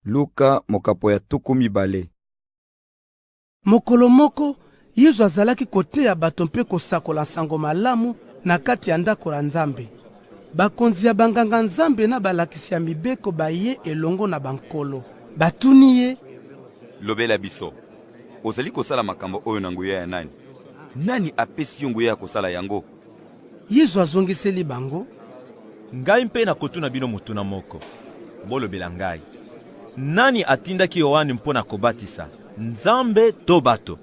Luka mokapo ya tuku mibale. Mokolo moko Yesu azalaki koteya bato mpe kosakola sango malamu na kati ya ndako ya Nzambe. Bakonzi ya banganga Nzambe na balakisi ya mibeko baye elongo na bankolo. Batuni ye, lobela biso, ozali kosala makambo oyo na nguya ya nani? Nani apesi yo nguya ya kosala yango? Yesu azongiseli bango, ngai mpe na kotuna bino mutuna moko. Bolobela ngai, nani atindaki Yohane mpona kobatisa, Nzambe to bato?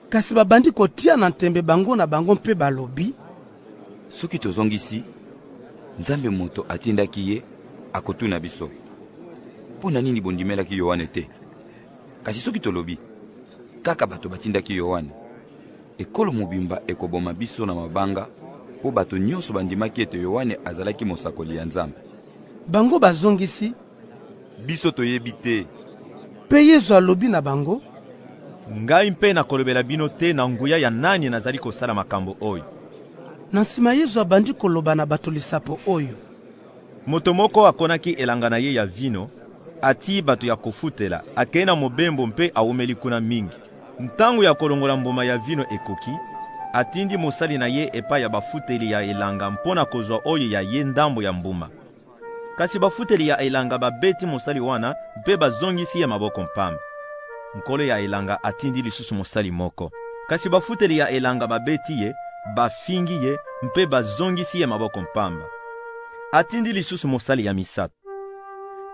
Kasi babandi kotia na ntembe bango na bango mpe balobi, soki tozongisi, Nzambe moto atindaki ye akotuna biso. Pona nini bondimelaki Yohane te? Kasi soki tolobi, kaka bato batindaki Yohane, ekolo mobimba ekoboma biso na mabanga, po bato nyonso bandimaki ete Yohane azalaki mosakoli ya Nzambe. Bango bazongisi, biso toyebi te. Pe Yesu alobi na bango, ngai mpe na kolobela bino te na nguya ya nani nazali kosala makambo oyo. Na nsima Yesu abandi koloba na bato lisapo oyo. Moto moko akonaki elanga na ye ya vino, ati bato ya kofutela, akei na mobembo mpe awumeli kuna mingi. Ntango ya kolongola mbuma ya vino ekoki, atindi mosali na ye epa ya bafuteli ya elanga mpona kozwa oyo ya ye ndambo ya mbuma. Kasi bafuteli ya elanga babeti mosali wana mpe bazongisi ye maboko mpambe. Nkolo ya elanga atindi lisusu mosali moko. Kasi bafuteli ya elanga babeti ye, bafingi ye mpe bazongisi ye maboko mpamba. Atindi lisusu mosali ya misato.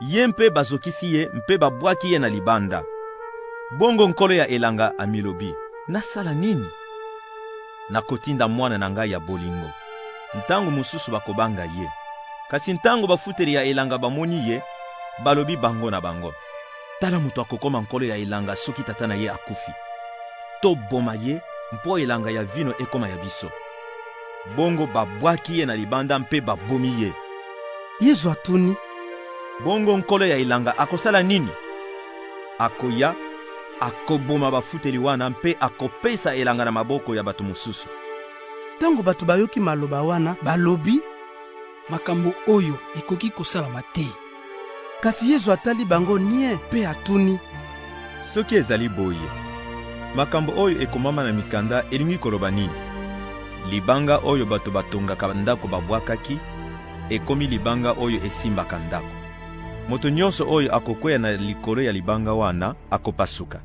Ye mpe bazokisi ye mpe babwaki ye na libanda. Bongo nkolo ya elanga amilobi, nasala nini? Nakotinda mwana na ngai ya bolingo. Ntango mususu bakobanga ye. Kasi ntango bafuteli ya elanga bamoni ye, balobi bango na bango, tala mutu akokoma nkolo ya elanga soki tata na ye akufi. To boma ye mpo elanga ya vino ekoma ya biso. Bongo babwaki ye na libanda mpe babomi ye. Yesu atuni, bongo nkolo ya elanga akosala nini? Akoya, akoboma bafuteli wana mpe akopesa elanga na maboko ya bato mosusu. Tango bato bayoki maloba wana, balobi, makambo oyo ekoki kosalama te. Kasi Yesu atali bango nie pe atuni, soki ezali boye, makambo oyo ekomama na mikanda elingi koloba nini? Libanga oyo bato batongaka ndako babwakaki, ekomi libanga oyo esimbaka ndako. Moto nyonso oyo akokweya na likolo ya libanga wana akopasuka.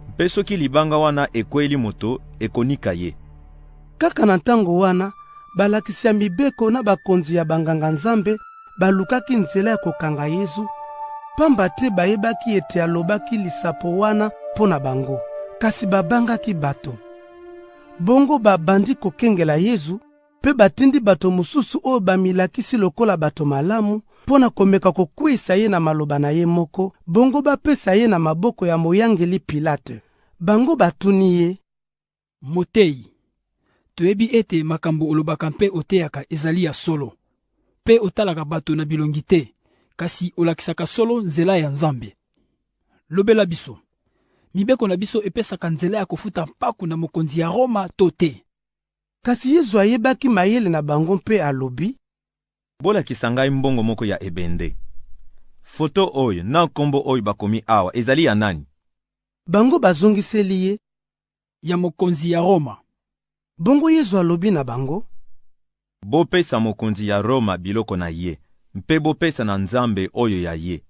Mpe soki libanga wana ekweli moto ekonika ye. Kaka na ntango wana, balakisi ya mibeko na bakonzi ya banganga Nzambe balukaki nzela ya kokanga Yesu, pamba te bayebaki ete alobaki lisapo wana mpo na bango. Kasi babangaki bato. Bongo babandi kokengela Yesu, pe batindi bato mosusu oyo bamilakisi lokola bato malamu, pona komeka kokwisa ye na maloba na ye moko, bongo bapesa ye na maboko ya moyangeli Pilate. Bango batuni ye, Motei, toyebi ete makambo olobaka mpe oteyaka ezali ya solo, pe otalaka bato na bilongi te, kasi olakisaka solo nzela ya Nzambe. Lobela biso, mibeko na biso epesaka nzela ya kofuta mpaku na mokonzi ya Roma to te. Kasi Yesu ayebaki mayele na bango mpe alobi, bolakisa ngai mbongo moko ya ebende. Foto oyo na nkombo oyo bakomi awa ezali ya nani? Bango bazongiseli ye, ya mokonzi ya Roma. Bongo Yesu alobi na bango, bopesa mokonzi ya Roma biloko na ye, mpe bopesa na Nzambe oyo ya ye.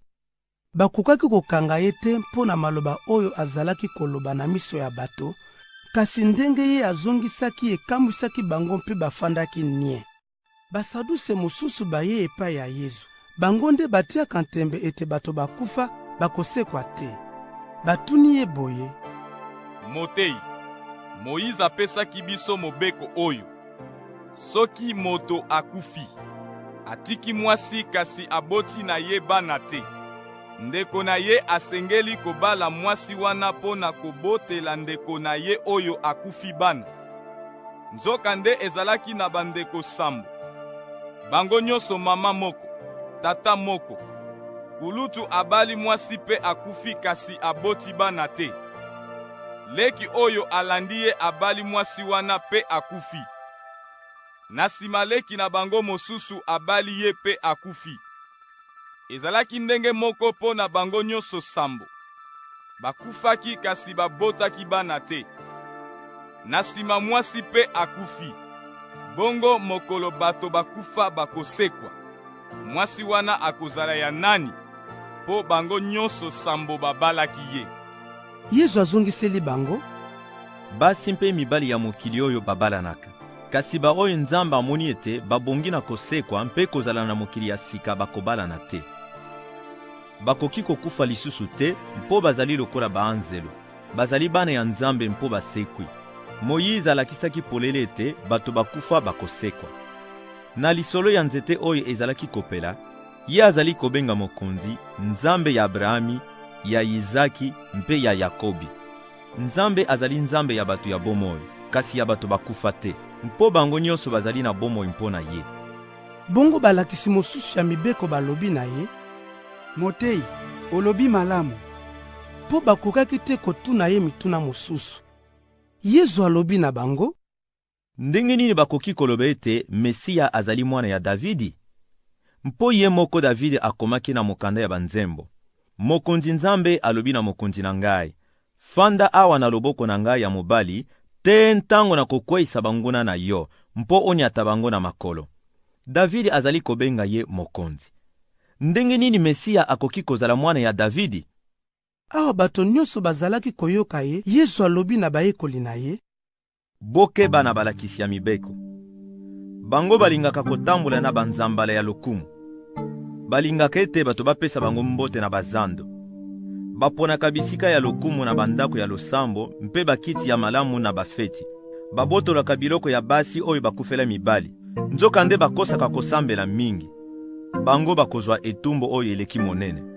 Bakokaki kokanga ye te mpo na maloba oyo azalaki koloba na miso ya bato, kasi ndenge ye azongisaki ekambwisaki bango mpe bafandaki nie. Basaduse mosusu baye epai ya Yesu. Bango nde batiaka ntembe ete bato bakufa bakosekwa te. Batuni ye boye, Motei, Moïse apesaki biso mobeko oyo. Soki moto akufi, atiki mwasi kasi aboti na ye bana te, ndeko na ye asengeli kobala mwasi wana mpo na kobotela ndeko na ye oyo akufi bana. Nzoka nde ezalaki na bandeko sambo. Bango nyonso mama moko, tata moko. Kulutu abali mwasi pe akufi kasi aboti bana te. Leki oyo alandi ye abali mwasi wana pe akufi. Na nsima leki na bango mosusu abali ye pe akufi. ezalaki ndenge moko mpo na bango nyonso sambo. Bakufaki kasi babotaki bana te. Na nsima mwasi mpe akufi. Bongo mokolo bato bakufa bakosekwa. Mwasi wana akozala ya nani? Po bango nyonso sambo babalaki ye. Yesu azongiseli bango: basi mpe mibali ya mokili oyo babalanaka. Kasi ba oyo Nzambe amoni ete babongi na kosekwa mpe kozala na mokili ya sika bakobalana te. Bakoki kokufa lisusu te mpo bazali lokola baanzelo. Bazali bana ya Nzambe mpo basekwi. Moïse alakisaki polele ete bato bakufa bakosekwa. Na lisolo ya nzete oyo ezalaki kopela, ye azali kobenga mokonzi, Nzambe ya Abrahami, ya Izaki mpe ya Yakobi. Nzambe azali Nzambe ya bato ya bomoi, kasi ya bato bakufa te, mpo bango nyonso bazali na bomoi mpo na ye. Bongo balakisi mosusu ya mibeko balobi na ye: Motei, olobi malamu. Mpo bakokaki te kotuna ye mituna mosusu. Yesu alobi na bango: ndenge nini bakoki koloba ete Mesia azali mwana ya Davidi? Mpo ye moko Davidi akomaki na mokanda ya banzembo. Mokonzi Nzambe alobi na mokonzi na ngai: fanda awa na loboko na ngai ya mobali, te ntango na kokweyisa banguna na yo, mpo onyata bango na makolo. Davidi azali kobenga ye mokonzi. Ndenge nini Mesia akoki kozala mwana ya Davidi? Awa bato nyonso bazalaki koyoka ye, Yesu alobi na bayekoli na ye: bokeba na balakisi ya mibeko. Bango balingaka kotambola na banzambala ya lokumu. Balingaka ete bato bapesa bango mbote na bazando. Baponaka bisika ya lokumu na bandako ya losambo mpe bakiti ya malamu na bafeti. Babotolaka biloko ya basi oyo bakufela mibali. Nzoka nde bakosaka kosambela mingi. Bango bakozwa etumbo oyo eleki monene.